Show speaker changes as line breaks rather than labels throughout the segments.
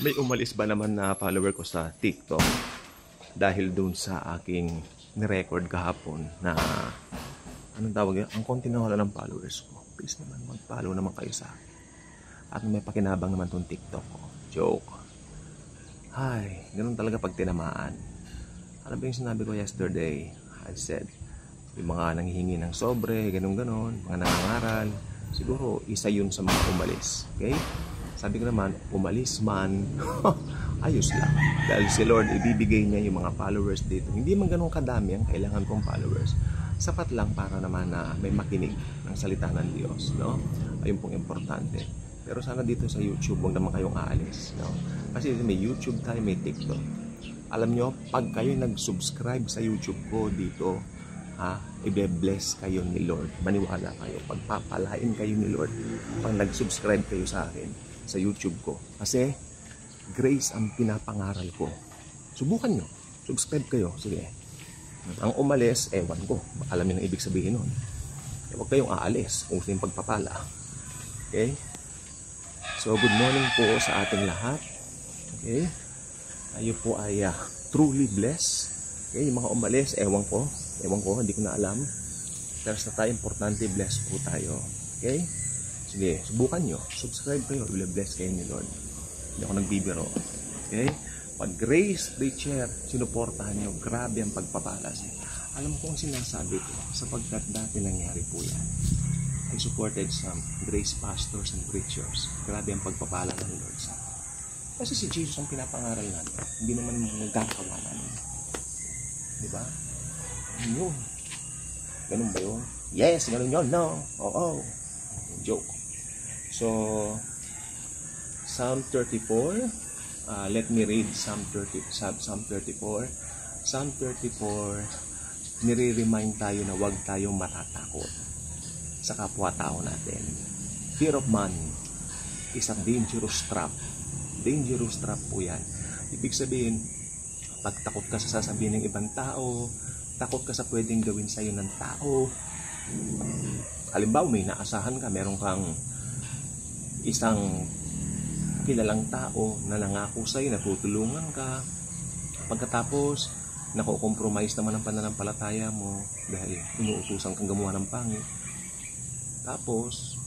May umalis ba naman na follower ko sa TikTok dahil dun sa aking nirecord kahapon na anong tawag yun? Ang konti na wala ng followers ko. Please naman mag-follow naman kayo sa akin. At may pakinabang naman tong TikTok ko. Joke. Ay, ganun talaga pag tinamaan. Ano ba yung sinabi ko yesterday? I said, yung mga nanghihingi ng sobre, ganun-ganon, mga nangangaral, siguro isa yun sa mga umalis. Okay? Sabi ko naman, umalis man, ayos lang. Dahil si Lord, ibibigay niya yung mga followers dito. Hindi man ganun kadami ang kailangan kong followers. Sapat lang para naman na may makinig ng salita ng Diyos. No? Ayun pong importante. Pero sana dito sa YouTube, huwag naman kayong aalis. No? Kasi may YouTube tayo, may TikTok. Alam nyo, pag kayo nag-subscribe sa YouTube ko dito, i-bless kayo ni Lord. Maniwala kayo. Pagpapalain kayo ni Lord pag nag-subscribe kayo sa akin sa YouTube ko. Kasi grace ang pinapangaral ko. Subukan nyo. Subscribe kayo. Sige. Ang umalis, ewan ko. Alam nyo ang ibig sabihin nun. Huwag kayong aalis kung gusto yung pagpapala. Okay? So, good morning po sa ating lahat. Okay? Tayo po ay truly blessed. Okay? Yung mga umalis, ewan ko, hindi ko na alam. Pero sa tayo, importante, blessed po tayo. Okay? Sige, subukan nyo. Subscribe kayo. Bless kayo ni Lord. Hindi ako nagbibiro. Okay? Pag Grace Preacher, sinuportahan nyo, grabe ang pagpapalas. Alam ko kung sinasabi ko, sapagkat dati nangyari po yan. I supported some Grace pastors and preachers. Grabe ang pagpapala ng Lord sa akin. Kasi si Jesus ang pinapangaral natin. Hindi naman nagkakawa namin. Diba? Yun. Ganun ba yun? Yes, ganun yun. No. Oo. Joke. So, Psalm 34. Let me read Psalm 34. Psalm 34, nire-remind tayo na huwag tayong matatakot sa kapwa-tao natin. Fear of man is a dangerous trap. Dangerous trap po yan. Ibig sabihin, pag takot ka sa sasabihin ng ibang tao, takot ka sa pwedeng gawin sa'yo ng tao. Halimbawa, may naasahan ka, meron kang isang kilalang tao na nangako sa'yo, natutulungan ka. Pagkatapos, nakukompromise naman ang pananampalataya mo dahil inuutusan kang gumawa ng pangit. Tapos,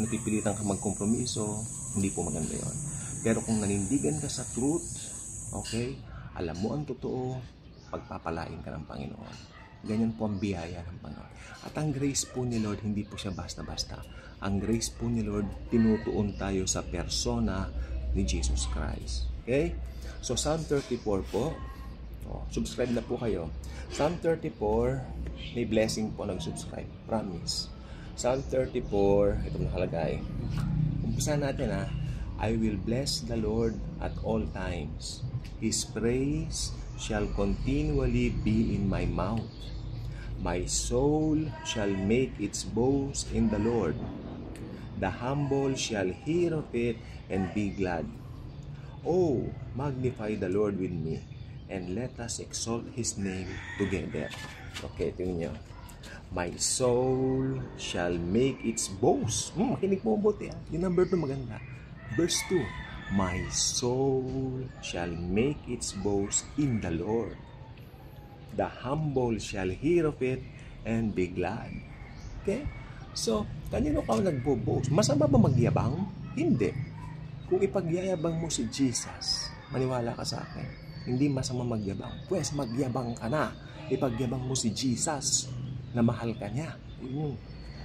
napipilitan ka magkompromiso, hindi po maganda yun. Pero kung nanindigan ka sa truth, okay, alam mo ang totoo, pagpapalain ka ng Panginoon. Ganyan po ang biyaya ng Panginoon. At ang grace po ni Lord, hindi po siya basta-basta. Ang grace po ni Lord, tinutuon tayo sa persona ni Jesus Christ. Okay? So, Psalm 34 po. Subscribe na po kayo. Psalm 34, may blessing po nag-subscribe. Promise. Psalm 34, ito nakalagay. Umpisa natin I will bless the Lord at all times. His praise shall continually be in my mouth. My soul shall make its boast in the Lord. The humble shall hear of it and be glad. Oh, magnify the Lord with me, and let us exalt His name together. Okay, tingnan nyo. My soul shall make its boast. Makinig po mabuti. Yung number 2 maganda. Verse 2. My soul shall make its boast in the Lord. The humble shall hear of it and be glad. Okay? So, kanino ka nagbo-boast? Masama ba magyabang? Hindi. Kung ipagyayabang mo si Jesus, maniwala ka sa akin, hindi masama magyabang. Pwes, magyabang ka na. Ipagyabang mo si Jesus na mahal ka niya.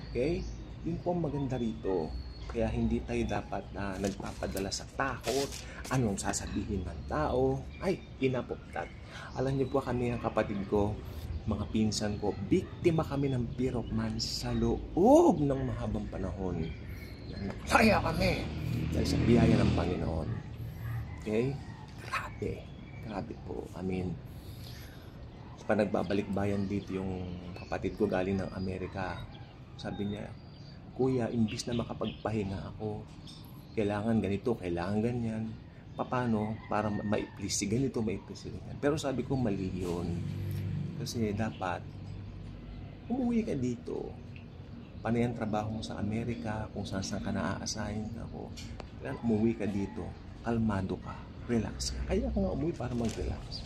Okay? Yun po ang maganda rito. Kaya hindi tayo dapat na nagpapadala sa takot. Anong sasabihin ng tao? Ay, inaputat. Alam niyo po kami, ang kapatid ko, mga pinsan ko, biktima kami ng fear of man sa loob ng mahabang panahon. Kaya kami dahil sa biyaya ng Panginoon. Okay? Grabe. Grabe po. I mean, pa nagbabalik-bayan dito yung kapatid ko galing ng Amerika. Sabi niya, Kuya, imbis na makapagpahinga ako, kailangan ganito, kailangan ganyan. Paano? Para ma-please si ganito, ma-please si ganyan. Pero sabi ko, mali yun. Kasi dapat, umuwi ka dito. Panay ang trabaho mo sa Amerika, kung saan ka na-a-assign ako. Kailangan umuwi ka dito, kalmado ka, relax ka. Kaya ako nga umuwi para mag-relax.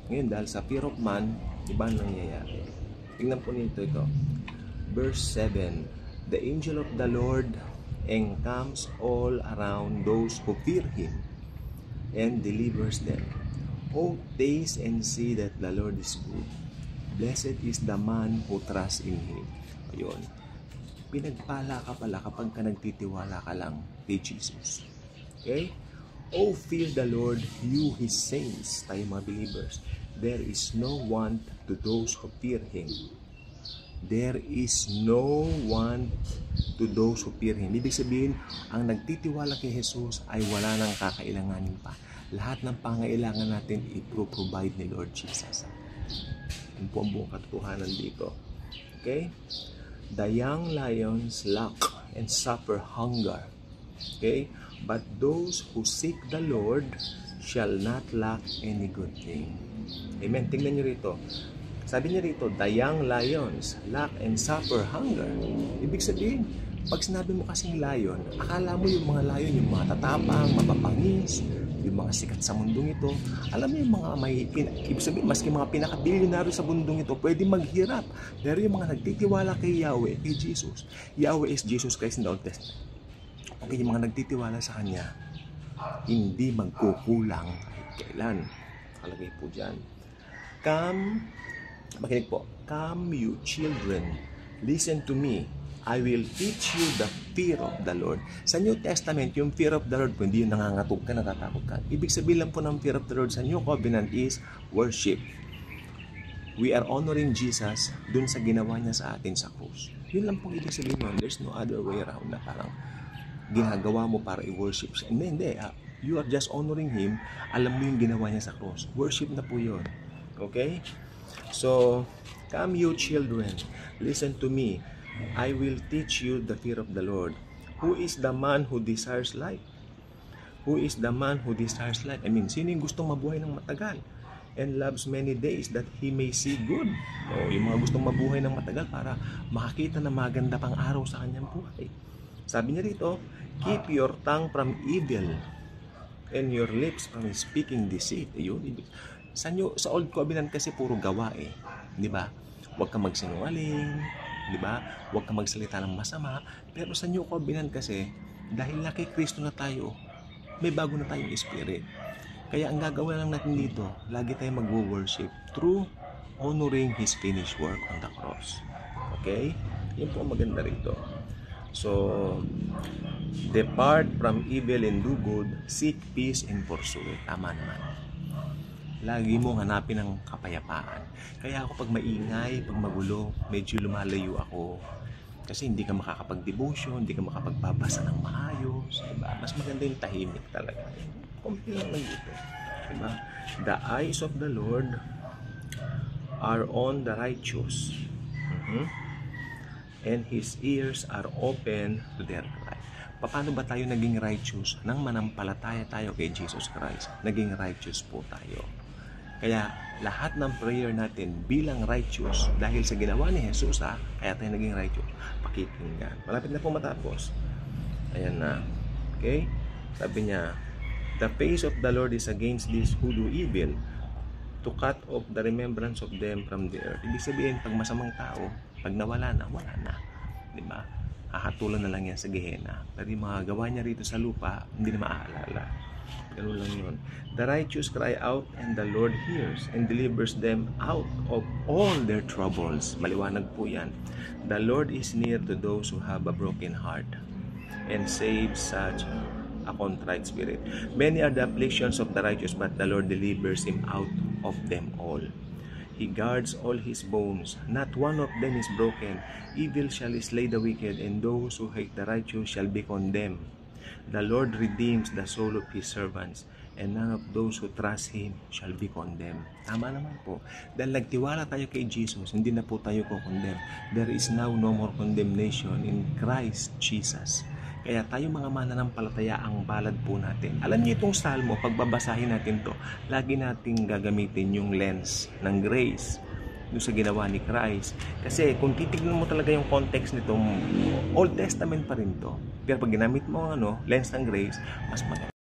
Ngayon, dahil sa fear of man, iba nangyayari. Tingnan po nito ito. Verse 7, the angel of the Lord encamps all around those who fear Him and delivers them. Oh, taste and see that the Lord is good. Blessed is the man who trusts in Him. Ayun. Pinagpala ka pala kapag ka nagtitiwala ka lang kay Jesus. Okay? Oh, fear the Lord, you His saints, tayo mga believers. There is no want to those who fear Him. There is no want to those who fear Him. Ibig sabihin, ang nagtitiwala kay Jesus ay wala nang kakailanganin pa. Lahat ng pangailangan natin i-provide ni Lord Jesus. Yun po ang buong katotohanan dito. Okay? The young lions lack and suffer hunger. Okay? But those who seek the Lord shall not lack any good thing. Amen. Tingnan nyo rito. Sabi niya rito, the young lions lack and suffer hunger. Ibig sabihin, pag sinabi mo kasing lion, akala mo yung mga lion, yung mga tatapang, mapapangis, yung mga sikat sa mundong ito. Alam mo yung mga ibig sabihin, maski mga pinaka-bilyonaryo sa mundong ito, pwede maghirap. Pero yung mga nagtitiwala kay Yahweh, kay Jesus, Yahweh is Jesus Christ in the Old Testament. Okay, yung mga nagtitiwala sa Kanya, hindi magkukulang kahit kailan. Kalagay po dyan. Makinig po. Come you children, listen to me. I will teach you the fear of the Lord. Sa New Testament, yung fear of the Lord, kung hindi yung nangangatog ka, natatakot ka. Ibig sabihin lang po ng fear of the Lord sa New Covenant is worship. We are honoring Jesus dun sa ginawa niya sa atin sa krus. Yun lang pong ibig sabihin nun. There's no other way around na parang ginagawa mo para i-worship siya. Hindi. You are just honoring Him. Alam mo yung ginawa niya sa krus. Worship na po yun. Okay? So, come you children, listen to me. I will teach you the fear of the Lord. Who is the man who desires life? Who is the man who desires life? I mean, sino yung gustong mabuhay ng matagal? And loves many days that he may see good. O, yung mga gustong mabuhay ng matagal para makakita ng maganda pang araw sa kanyang buhay. Sabi niya rito, keep your tongue from evil and your lips from speaking deceit. Ayun, sa Old Covenant kasi puro gawa eh. Di ba? Huwag kang magsinungaling. Di ba? Huwag kang magsalita ng masama. Pero sa New Covenant kasi, dahil na kay Kristo na tayo, may bago na tayong spirit. Kaya ang gagawin lang natin dito, lagi tayong mag-worship through honoring His finished work on the cross. Okay? Yun po ang maganda rito. So, depart from evil and do good, seek peace and pursue it. Tama naman. Lagi mong hanapin ang kapayapaan. Kaya ako pag maingay, pag magulo, medyo lumalayo ako. Kasi hindi ka makakapag-devotion, hindi ka makapagbabasa ng maayos. Diba? Mas maganda yung tahimik talaga. Kumpi lang dito. Diba? The eyes of the Lord are on the righteous. And His ears are open to their cry. Paano ba tayo naging righteous? Nang manampalataya tayo kay Jesus Christ, naging righteous po tayo. Kaya lahat ng prayer natin bilang righteous dahil sa ginawa ni Jesus, kaya tayo naging righteous. Pakikinggan. Malapit na po matapos. Ayan na. Okay? Sabi niya, the face of the Lord is against these who do evil, to cut off the remembrance of them from the earth. Ibig sabihin, pag masamang tao, pag nawala na, wala na. Diba? Hahatulan na lang yan sa Gehenna. Pero yung mga gawa niya rito sa lupa, hindi na maaalala. Ganun lang yun. The righteous cry out and the Lord hears and delivers them out of all their troubles. Maliwanag po yan. The Lord is near to those who have a broken heart and saves such a contrite spirit. Many are the afflictions of the righteous, but the Lord delivers him out of them all. He guards all his bones, not one of them is broken. Evil shall slay the wicked, and those who hate the righteous shall be condemned. The Lord redeems the soul of His servants, and none of those who trust Him shall be condemned. Tama naman po. Dahil nagtiwala tayo kay Jesus, hindi na po tayo ko-condemn. There is now no more condemnation in Christ Jesus. Kaya tayo mga mananampalataya, ang balad po natin. Alam niyo itong salmo, pagbabasahin natin to, lagi nating gagamitin yung lens ng grace. doon sa ginawa ni Christ. Kasi kung titignan mo talaga yung context nito, Old Testament pa rin to. Pero pag ginamit mo lens ng grace, mas maganda.